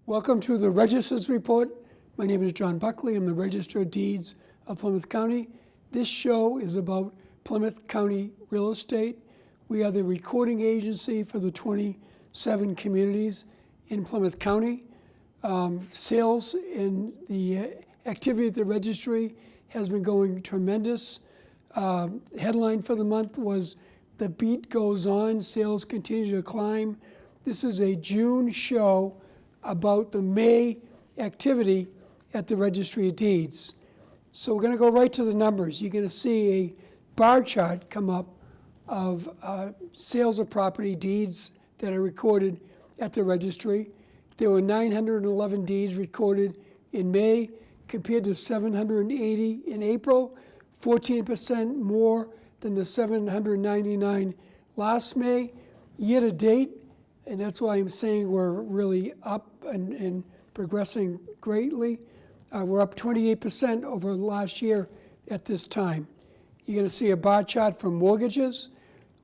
Welcome to the Register's Report. My name is John Buckley. I'm the Register of Deeds of Plymouth County. This show is about Plymouth County real estate. We are the recording agency for the 27 communities in Plymouth County. Sales and the activity at the registry has been going tremendous. Headline for the month was "The Beat Goes On, Sales Continue to Climb." This is a June show about the May activity at the Registry of Deeds. So we're going to go right to the numbers. You're going to see a bar chart come up of sales of property deeds that are recorded at the registry. There were 911 deeds recorded in May compared to 780 in April, 14% more than the 799 last May. Year to date, and that's why I'm saying we're really up and progressing greatly. We're up 28% over last year at this time. You're going to see a bar chart for mortgages.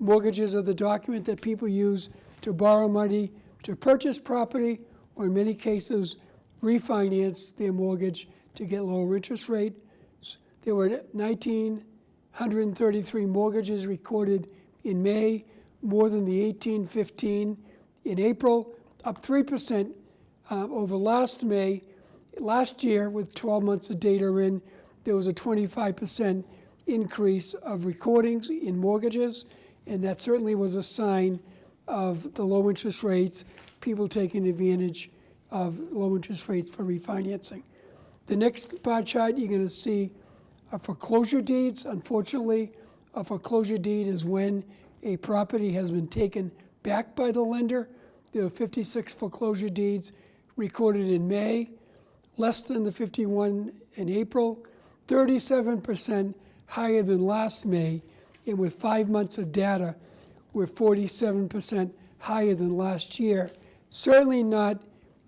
Mortgages are the document that people use to borrow money to purchase property, or in many cases, refinance their mortgage to get lower interest rate. There were 1,933 mortgages recorded in May, more than the 1,815 in April, up 3% over last May. Last year, with 12 months of data in, there was a 25% increase of recordings in mortgages, and that certainly was a sign of the low interest rates, people taking advantage of low interest rates for refinancing. The next bar chart, you're going to see foreclosure deeds. Unfortunately, a foreclosure deed is when a property has been taken back by the lender. There were 56 foreclosure deeds recorded in May, less than the 51 in April, 37% higher than last May, and with 5 months of data, we're 47% higher than last year. Certainly not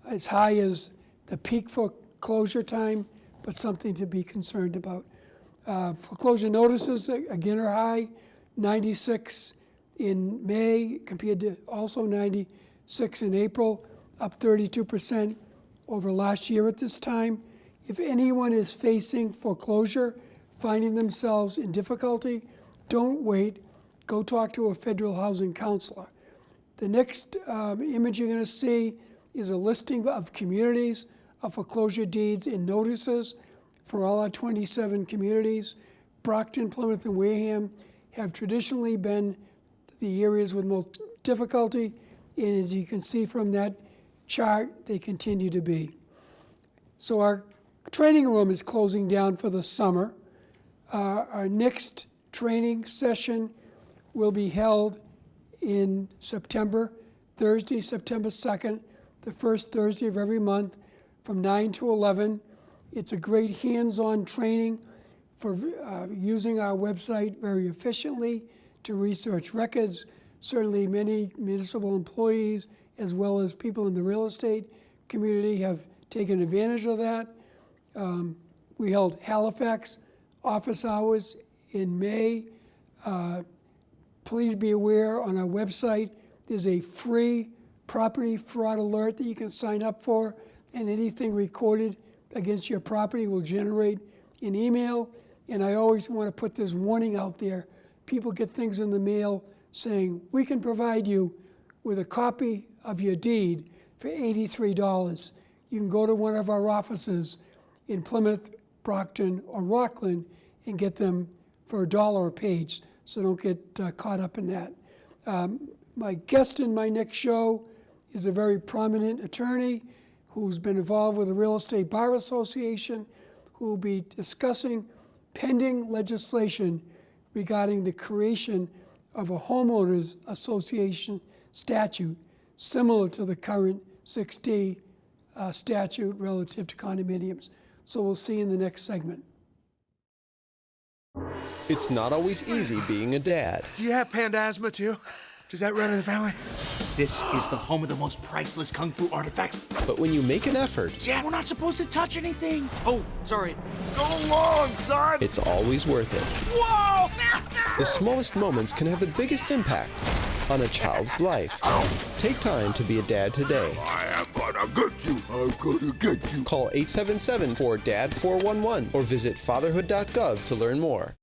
as high as the peak foreclosure time, but something to be concerned about. Foreclosure notices, again, are high, 96 in May compared to also 96 in April, up 32% over last year at this time. If anyone is facing foreclosure, finding themselves in difficulty, don't wait. Go talk to a federal housing counselor. The next image you're going to see is a listing of communities of foreclosure deeds and notices for all our 27 communities. Brockton, Plymouth, and Wareham have traditionally been the areas with most difficulty, and as you can see from that chart, they continue to be. So our training room is closing down for the summer. Our next training session will be held in September, Thursday, September 2nd, the first Thursday of every month from 9 to 11. It's a great hands-on training for using our website very efficiently to research records. Certainly many municipal employees, as well as people in the real estate community, have taken advantage of that. We held Halifax office hours in May. Please be aware, on our website there's a free property fraud alert that you can sign up for, and anything recorded against your property will generate an email. And I always want to put this warning out there. People get things in the mail saying, we can provide you with a copy of your deed for $83. You can go to one of our offices in Plymouth, Brockton, or Rockland and get them for $1 a page, so don't get caught up in that. My guest in my next show is a very prominent attorney who's been involved with the Real Estate Bar Association, who will be discussing pending legislation regarding the creation of a homeowners association statute similar to the current 6D statute relative to condominiums. So we'll see you in the next segment. It's not always easy being a dad. Do you have panda asthma too? Does that run in the family? This is the home of the most priceless kung fu artifacts. But when you make an effort, Dad, we're not supposed to touch anything. Oh, sorry. Go long, son! it's always worth it. Whoa! The smallest moments can have the biggest impact. on a child's life. Take time to be a dad today. I am gonna get you. I'm gonna get you. Call 877-4DAD-411 or visit fatherhood.gov to learn more.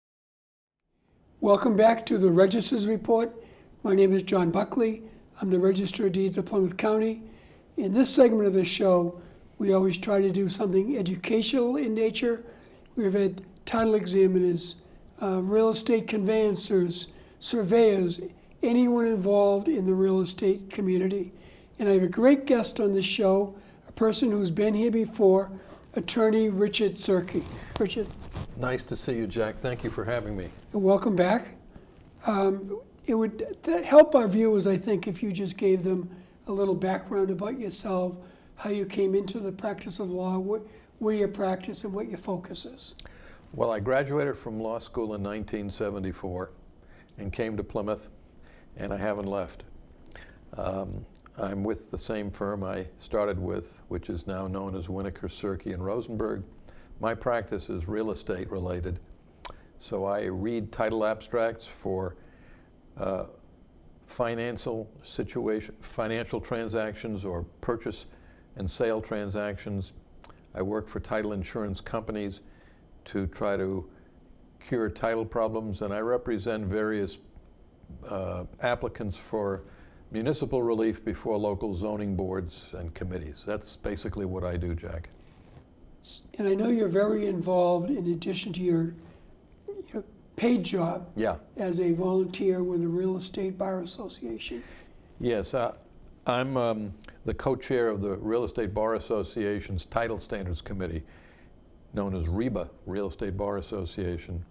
Welcome back to the Register's Report. My name is John Buckley. I'm the Register of Deeds of Plymouth County. In this segment of the show, we always try to do something educational in nature. We've had title examiners, real estate conveyancers, surveyors, anyone involved in the real estate community. And I have a great guest on this show, a person who's been here before, attorney Richard Serkey. Richard. Nice to see you, Jack. Thank you for having me. Welcome back. It would help our viewers, I think, if you just gave them a little background about yourself, how you came into the practice of law, where you practice, and what your focus is. Well, I graduated from law school in 1974 and came to Plymouth, and I haven't left. I'm with the same firm I started with, which is now known as Winokur, Serkey & Rosenberg. My practice is real estate related, so I read title abstracts for financial transactions or purchase and sale transactions. I work for title insurance companies to try to cure title problems, and I represent various applicants for municipal relief before local zoning boards and committees. That's basically what I do, Jack. And I know you're very involved, in addition to your paid job, Yeah. as a volunteer with the Real Estate Bar Association. Yes, I'm the co-chair of the Real Estate Bar Association's Title Standards Committee, known as REBA, Real Estate Bar Association.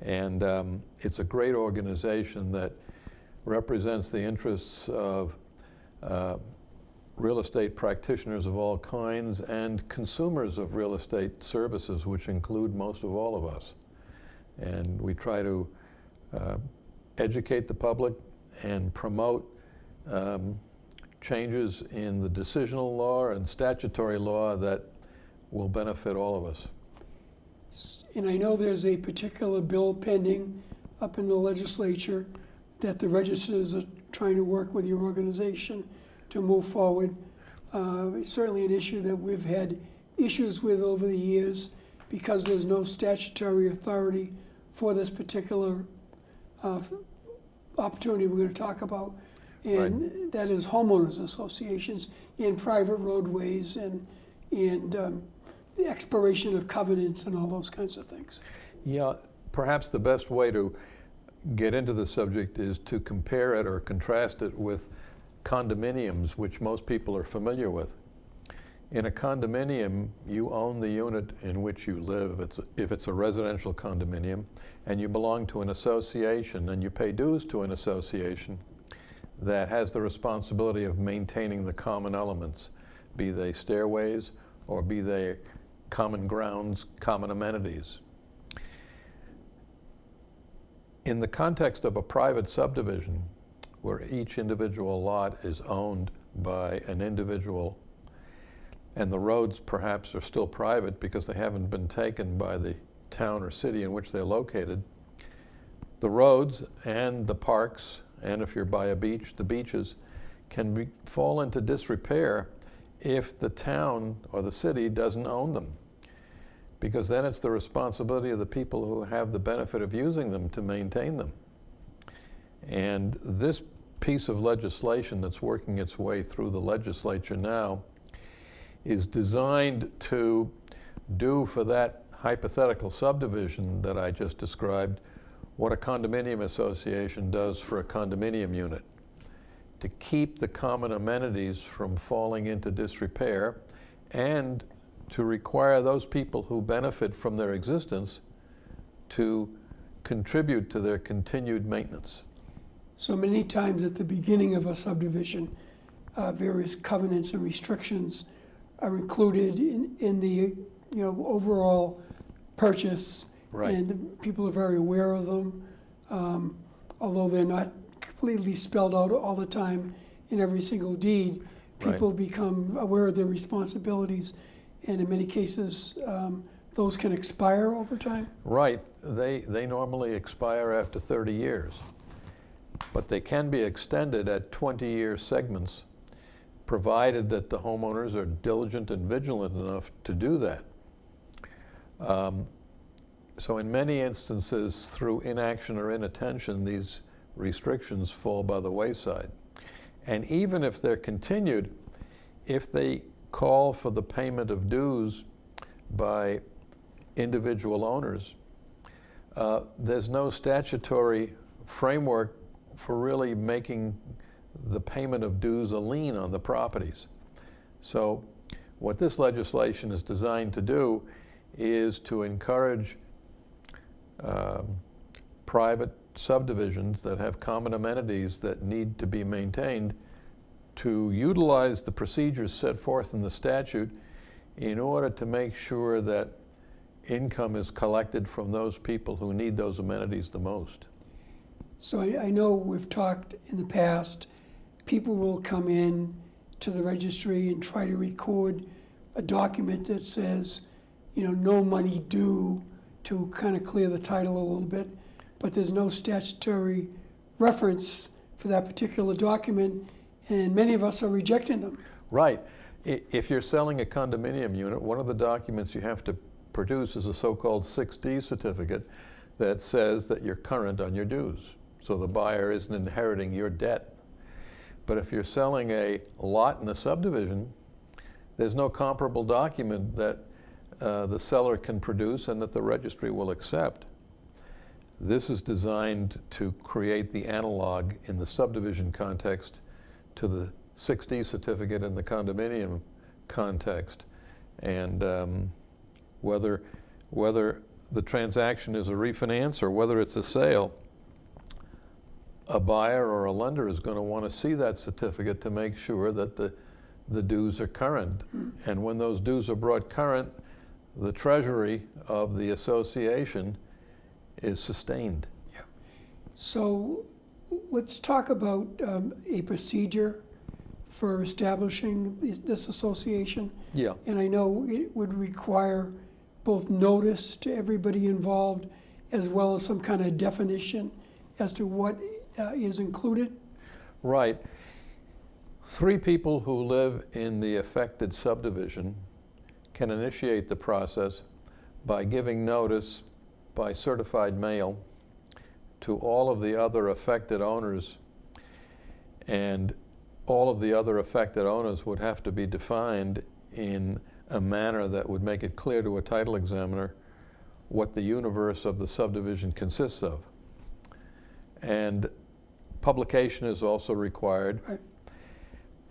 And it's a great organization that represents the interests of real estate practitioners of all kinds and consumers of real estate services, which include most of all of us. And we try to educate the public and promote changes in the decisional law and statutory law that will benefit all of us. And I know there's a particular bill pending up in the legislature that the registers are trying to work with your organization to move forward. It's certainly an issue that we've had issues with over the years because there's no statutory authority for this particular opportunity we're going to talk about. And that is homeowners associations and private roadways and the expiration of covenants and all those kinds of things. Yeah, perhaps the best way to get into the subject is to compare it or contrast it with condominiums, which most people are familiar with. In a condominium, you own the unit in which you live, if it's a residential condominium, and you belong to an association, and you pay dues to an association that has the responsibility of maintaining the common elements, be they stairways or be they common grounds, common amenities. In the context of a private subdivision, where each individual lot is owned by an individual, and the roads perhaps are still private because they haven't been taken by the town or city in which they're located, the roads and the parks, and if you're by a beach, the beaches, can fall into disrepair if the town or the city doesn't own them, because then it's the responsibility of the people who have the benefit of using them to maintain them. And this piece of legislation that's working its way through the legislature now is designed to do for that hypothetical subdivision that I just described what a condominium association does for a condominium unit, to keep the common amenities from falling into disrepair and to require those people who benefit from their existence to contribute to their continued maintenance. So many times at the beginning of a subdivision, various covenants and restrictions are included in the overall purchase. Right. And people are very aware of them, although they're not completely spelled out all the time in every single deed. People become aware of their responsibilities, and in many cases, those can expire over time. Right. They normally expire after 30 years. but they can be extended at 20-year segments, provided that the homeowners are diligent and vigilant enough to do that. So in many instances, through inaction or inattention, these restrictions fall by the wayside. And even if they're continued, if they call for the payment of dues by individual owners, there's no statutory framework for really making the payment of dues a lien on the properties. So what this legislation is designed to do is to encourage private subdivisions that have common amenities that need to be maintained to utilize the procedures set forth in the statute in order to make sure that income is collected from those people who need those amenities the most. So I know we've talked in the past, people will come in to the registry and try to record a document that says, no money due, to kind of clear the title a little bit, but there's no statutory reference for that particular document, and many of us are rejecting them. Right. If you're selling a condominium unit, one of the documents you have to produce is a so-called 6D certificate that says that you're current on your dues, so the buyer isn't inheriting your debt. But if you're selling a lot in a subdivision, there's no comparable document that the seller can produce and that the registry will accept. This is designed to create the analog in the subdivision context to the 6D certificate in the condominium context. And whether the transaction is a refinance or whether it's a sale, a buyer or a lender is going to want to see that certificate to make sure that the dues are current. And when those dues are brought current, the treasury of the association is sustained. Yeah. So let's talk about a procedure for establishing this association. Yeah. And I know it would require both notice to everybody involved as well as some kind of definition as to what is included. Right. 3 people who live in the affected subdivision can initiate the process by giving notice by certified mail to all of the other affected owners, and all of the other affected owners would have to be defined in a manner that would make it clear to a title examiner what the universe of the subdivision consists of. And publication is also required. Right.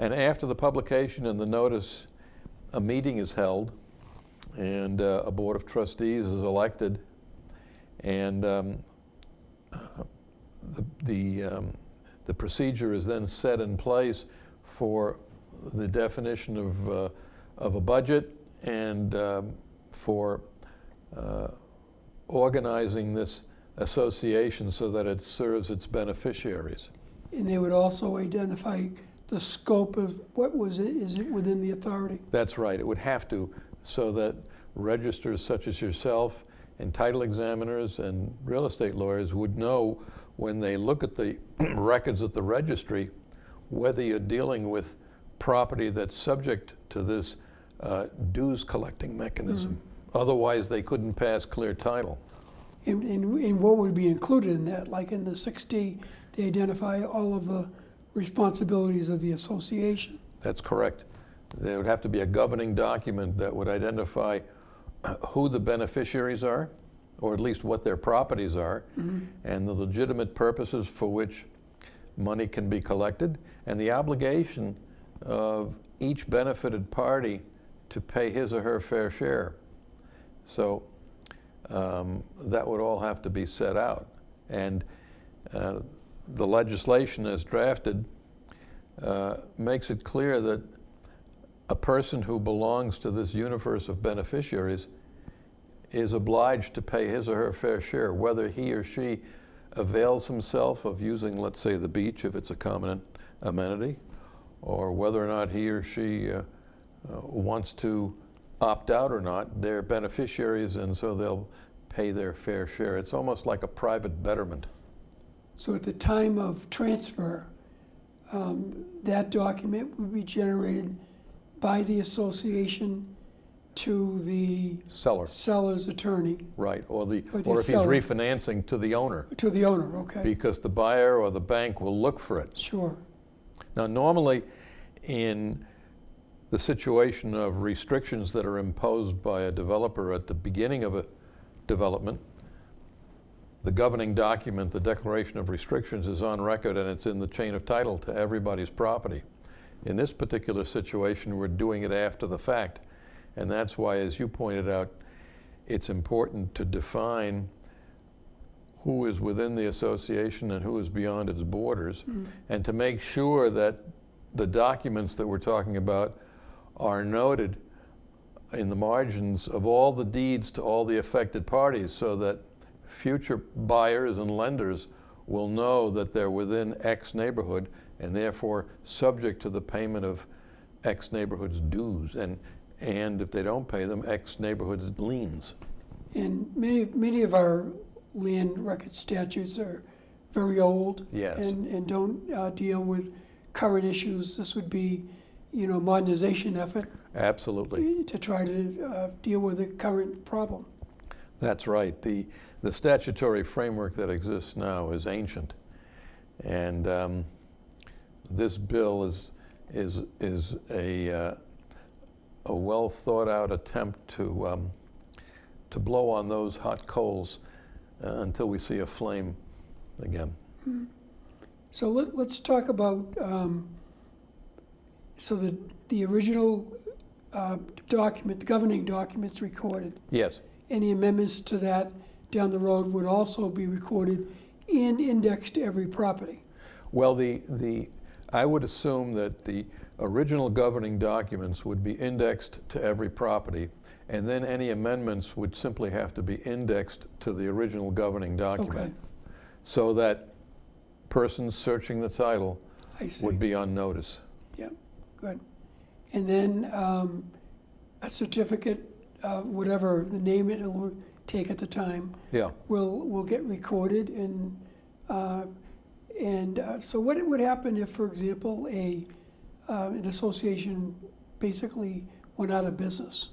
And after the publication and the notice, a meeting is held, and a board of trustees is elected, and the procedure is then set in place for the definition of a budget and for organizing this association so that it serves its beneficiaries. And they would also identify the scope of is it within the authority? That's right. It would have to, so that registrars such as yourself and title examiners and real estate lawyers would know when they look at the records at the registry whether you're dealing with property that's subject to this dues collecting mechanism. Mm-hmm. Otherwise, they couldn't pass clear title. And what would be included in that? Like in the 6D, they identify all of the responsibilities of the association. That's correct. There would have to be a governing document that would identify who the beneficiaries are, or at least what their properties are, mm-hmm. and the legitimate purposes for which money can be collected, and the obligation of each benefited party to pay his or her fair share. So that would all have to be set out. And the legislation as drafted makes it clear that a person who belongs to this universe of beneficiaries is obliged to pay his or her fair share, whether he or she avails himself of using, let's say, the beach if it's a common amenity, or whether or not he or she wants to opt out or not. They're beneficiaries, and so they'll pay their fair share. It's almost like a private betterment. So at the time of transfer, that document would be generated by the association to the Seller, seller's attorney, right, or Or the if he's seller. refinancing, to the owner, to the owner, okay? because the buyer or the bank will look for it. Sure, Now, normally, in the situation of restrictions that are imposed by a developer at the beginning of a development, the governing document, the Declaration of Restrictions, is on record and it's in the chain of title to everybody's property. In this particular situation, we're doing it after the fact. And that's why, as you pointed out, it's important to define who is within the association and who is beyond its borders, and to make sure that the documents that we're talking about are noted in the margins of all the deeds to all the affected parties, so that future buyers and lenders will know that they're within X neighborhood and therefore subject to the payment of X neighborhood's dues, and if they don't pay them, X neighborhood's liens. and many of our land record statutes are very old. Yes. And don't deal with current issues. This would be, modernization effort Absolutely. to try to deal with the current problem. That's right. The statutory framework that exists now is ancient, and this bill is a well thought out attempt to blow on those hot coals until we see a flame again. So let's talk about, so the original document, the governing document's recorded. Yes. Any amendments to that down the road would also be recorded and indexed to every property. Well, I would assume that the original governing documents would be indexed to every property, and then any amendments would simply have to be indexed to the original governing document. Okay. So that persons searching the title I see. would be on notice. Yeah, good. And then a certificate, whatever the name it'll take at the time, Yeah. will get recorded. So what would happen if, for example, an association basically went out of business?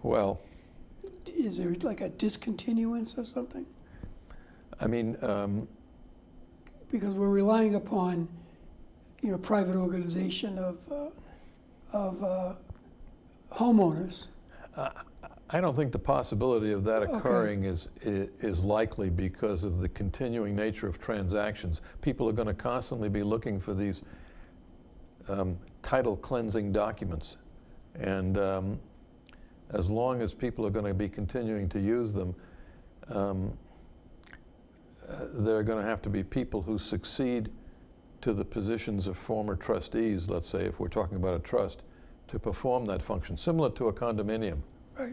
Well, Is there like a discontinuance or something? I mean, Because we're relying upon, private organization of homeowners. I don't think the possibility of that Okay. occurring is likely because of the continuing nature of transactions. People are going to constantly be looking for these title cleansing documents, and as long as people are going to be continuing to use them, there are going to have to be people who succeed to the positions of former trustees, let's say, if we're talking about a trust, to perform that function, similar to a condominium. Right.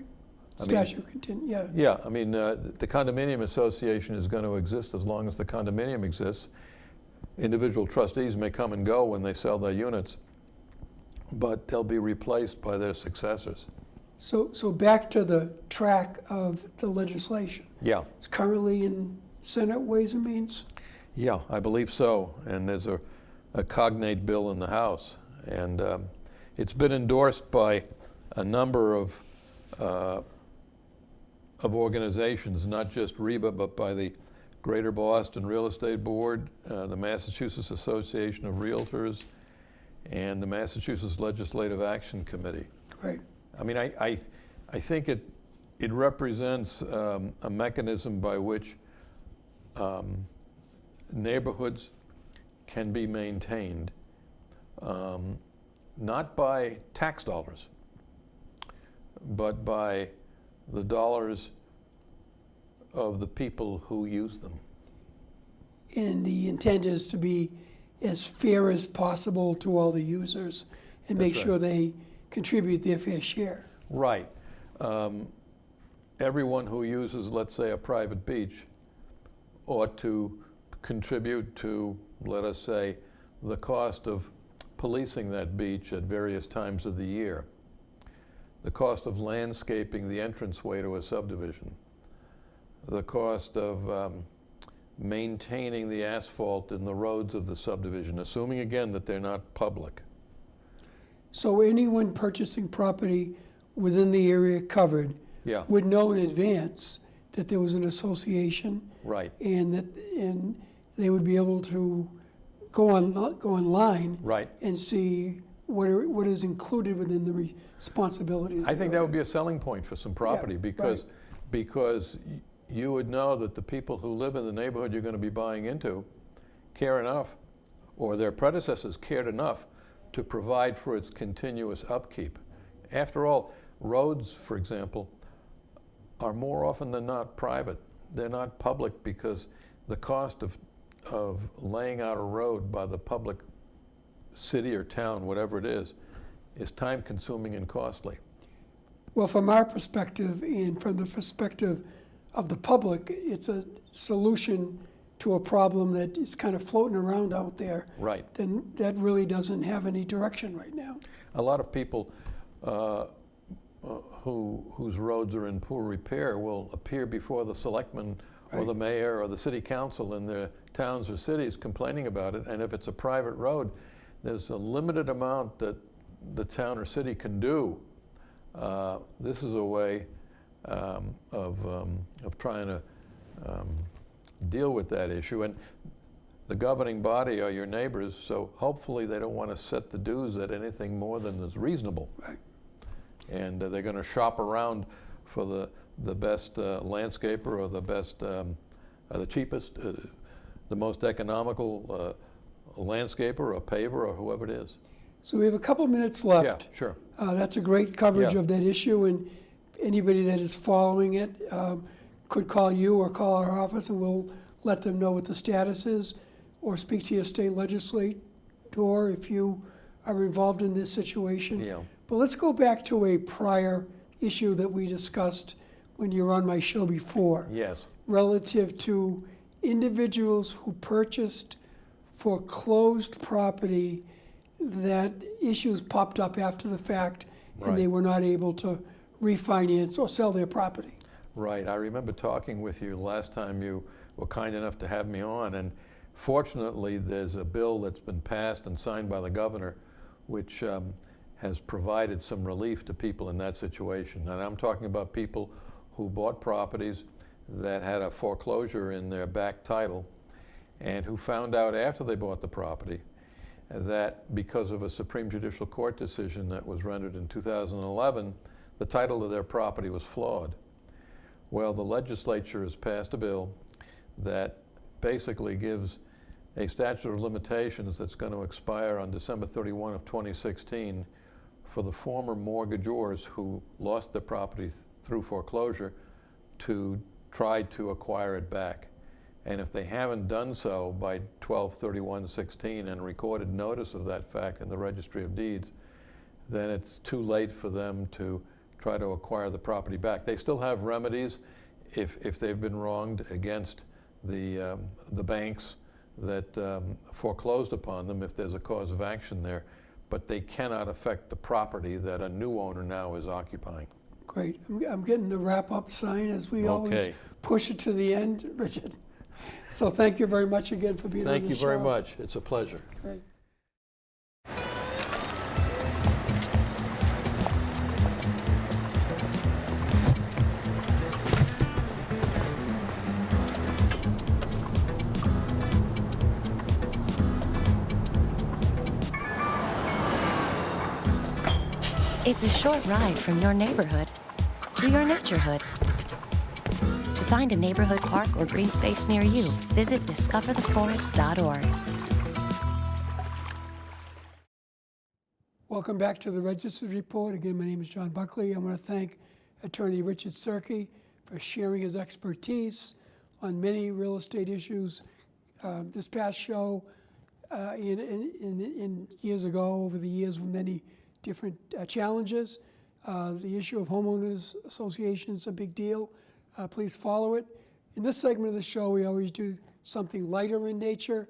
I mean- Statute continue, yeah. Yeah, I mean, the condominium association is going to exist as long as the condominium exists. Individual trustees may come and go when they sell their units, but they'll be replaced by their successors. So back to the track of the legislation. Yeah. It's currently in Senate Ways and Means. Yeah, I believe so. And there's a cognate bill in the House. And it's been endorsed by a number of organizations, not just REBA, but by the Greater Boston Real Estate Board, the Massachusetts Association of Realtors, and the Massachusetts Legislative Action Committee. Right. I mean, I think it represents a mechanism by which neighborhoods can be maintained, not by tax dollars, but by the dollars of the people who use them. And the intent is to be as fair as possible to all the users and make That's sure right. they contribute their fair share. Right. Everyone who uses, let's say, a private beach ought to contribute to, let us say, the cost of policing that beach at various times of the year, the cost of landscaping the entranceway to a subdivision, the cost of maintaining the asphalt in the roads of the subdivision, assuming again that they're not public. So anyone purchasing property within the area covered Yeah. would know in advance that there was an association, Right, and they would be able to go online right. and see what is included within the responsibilities. I think that would be a selling point for some property Yeah, because you would know that the people who live in the neighborhood you're going to be buying into care enough, or their predecessors cared enough to provide for its continuous upkeep. After all, roads, for example, are more often than not private. They're not public because the cost of laying out a road by the public city or town, whatever it is time consuming and costly. Well, from our perspective and from the perspective of the public, it's a solution to a problem that is kind of floating around out there. Right. Then that really doesn't have any direction right now. A lot of people whose roads are in poor repair will appear before the selectmen or the mayor or the city council in their towns or cities complaining about it. And if it's a private road, there's a limited amount that the town or city can do. This is a way of trying to deal with that issue. And the governing body are your neighbors, so hopefully they don't want to set the dues at anything more than is reasonable. Right. And they're going to shop around for the best landscaper or the best, the cheapest, the most economical landscaper or paver or whoever it is. So we have a couple minutes left. Yeah, sure. That's a great coverage Yeah. of that issue, and anybody that is following it could call you or call our office, and we'll let them know what the status is, or speak to your state legislator if you are involved in this situation. Yeah. But let's go back to a prior issue that we discussed when you were on my show before, Yes. relative to individuals who purchased foreclosed property that issues popped up after the fact and they Right. were not able to refinance or sell their property. Right. I remember talking with you last time you were kind enough to have me on, and fortunately there's a bill that's been passed and signed by the governor which has provided some relief to people in that situation. And I'm talking about people who bought properties that had a foreclosure in their back title and who found out after they bought the property that because of a Supreme Judicial Court decision that was rendered in 2011, the title of their property was flawed. Well, the legislature has passed a bill that basically gives a statute of limitations that's going to expire on December 31 of 2016 for the former mortgagors who lost their property through foreclosure to try to acquire it back. And if they haven't done so by 12/31/16 and recorded notice of that fact in the Registry of Deeds, then it's too late for them to try to acquire the property back. They still have remedies if they've been wronged against the banks that foreclosed upon them if there's a cause of action there, but they cannot affect the property that a new owner now is occupying. Great. I'm getting the wrap-up sign as we always Okay. push it to the end, Richard. So thank you very much again for being on the show. Thank you very much. It's a pleasure. Great. It's a short ride from your neighborhood to your naturehood. To find a neighborhood park or green space near you, visit discovertheforest.org. Welcome back to the Registered Report. Again, my name is John Buckley. I want to thank Attorney Richard Serkey for sharing his expertise on many real estate issues. This past show, in years ago, over the years, with many different challenges. The issue of homeowners associations is a big deal. Please follow it. In this segment of the show, we always do something lighter in nature.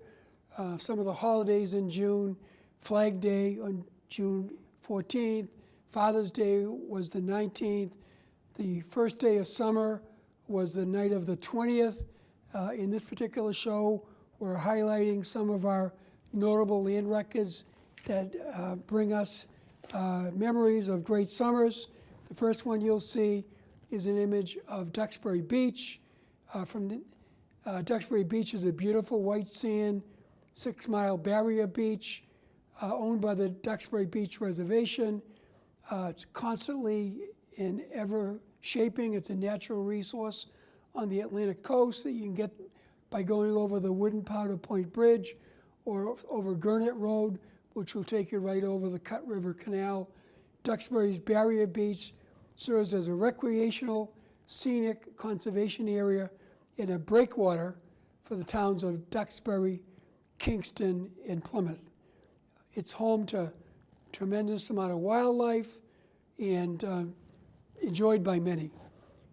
Some of the holidays in June, Flag Day on June 14th, Father's Day was the 19th, the first day of summer was the night of the 20th. In this particular show, we're highlighting some of our notable land records that bring us memories of great summers. The first one you'll see is an image of Duxbury Beach. Duxbury Beach is a beautiful white sand, 6-mile barrier beach owned by the Duxbury Beach Reservation. It's constantly and ever shaping. It's a natural resource on the Atlantic coast that you can get by going over the wooden Powder Point Bridge or over Gurnett Road, which will take you right over the Cut River Canal. Duxbury's Barrier Beach serves as a recreational, scenic conservation area and a breakwater for the towns of Duxbury, Kingston, and Plymouth. It's home to a tremendous amount of wildlife and enjoyed by many.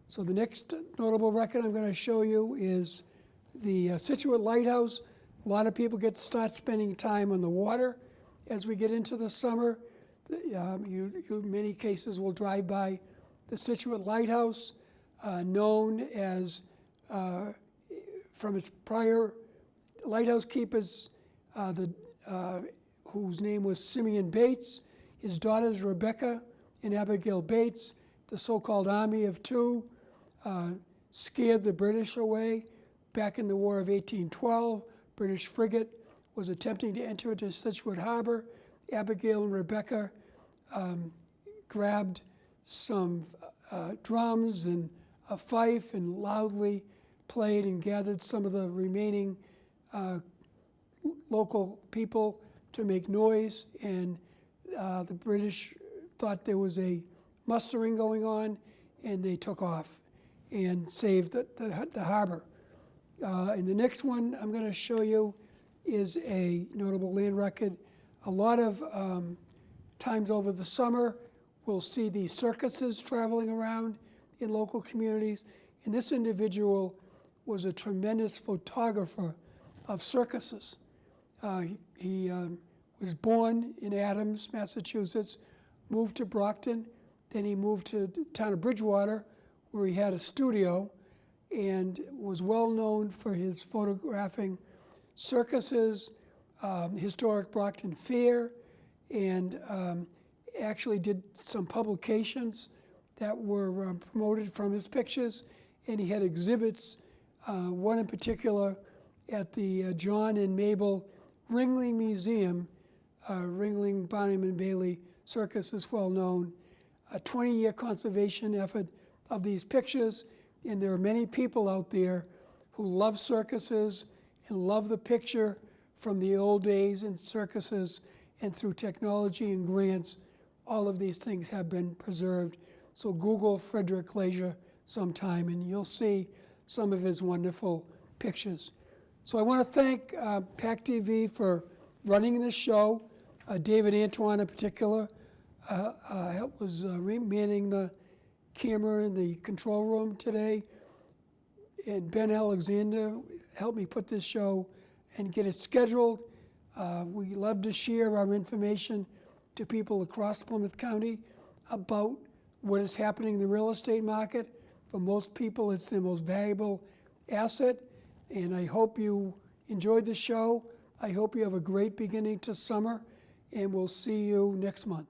So the next notable record I'm going to show you is the Situate Lighthouse. A lot of people get to start spending time on the water as we get into the summer. You in many cases will drive by the Situate Lighthouse, known as, from its prior lighthouse keepers, whose name was Simeon Bates, his daughters Rebecca and Abigail Bates. The so-called Army of Two scared the British away. Back in the War of 1812, British frigate was attempting to enter into Situate Harbor. Abigail and Rebecca grabbed some drums and a fife and loudly played and gathered some of the remaining local people to make noise, and the British thought there was a mustering going on, and they took off and saved the harbor. And the next one I'm going to show you is a notable land record. A lot of times over the summer, we'll see these circuses traveling around in local communities, and this individual was a tremendous photographer of circuses. He was born in Adams, Massachusetts, moved to Brockton, then he moved to the town of Bridgewater, where he had a studio and was well known for his photographing circuses, historic Brockton Fair, and actually did some publications that were promoted from his pictures, and he had exhibits, one in particular at the John and Mabel Ringling Museum. Ringling, Barnum and Bailey Circus is well known. A 20-year conservation effort of these pictures, and there are many people out there who love circuses and love the picture from the old days in circuses, and through technology and grants, all of these things have been preserved. So Google Frederick Glazier sometime and you'll see some of his wonderful pictures. So I want to thank PAC TV for running this show. David Antoine in particular was manning the camera in the control room today. And Ben Alexander helped me put this show and get it scheduled. We love to share our information to people across Plymouth County about what is happening in the real estate market. For most people, it's their most valuable asset. And I hope you enjoyed the show. I hope you have a great beginning to summer, and we'll see you next month.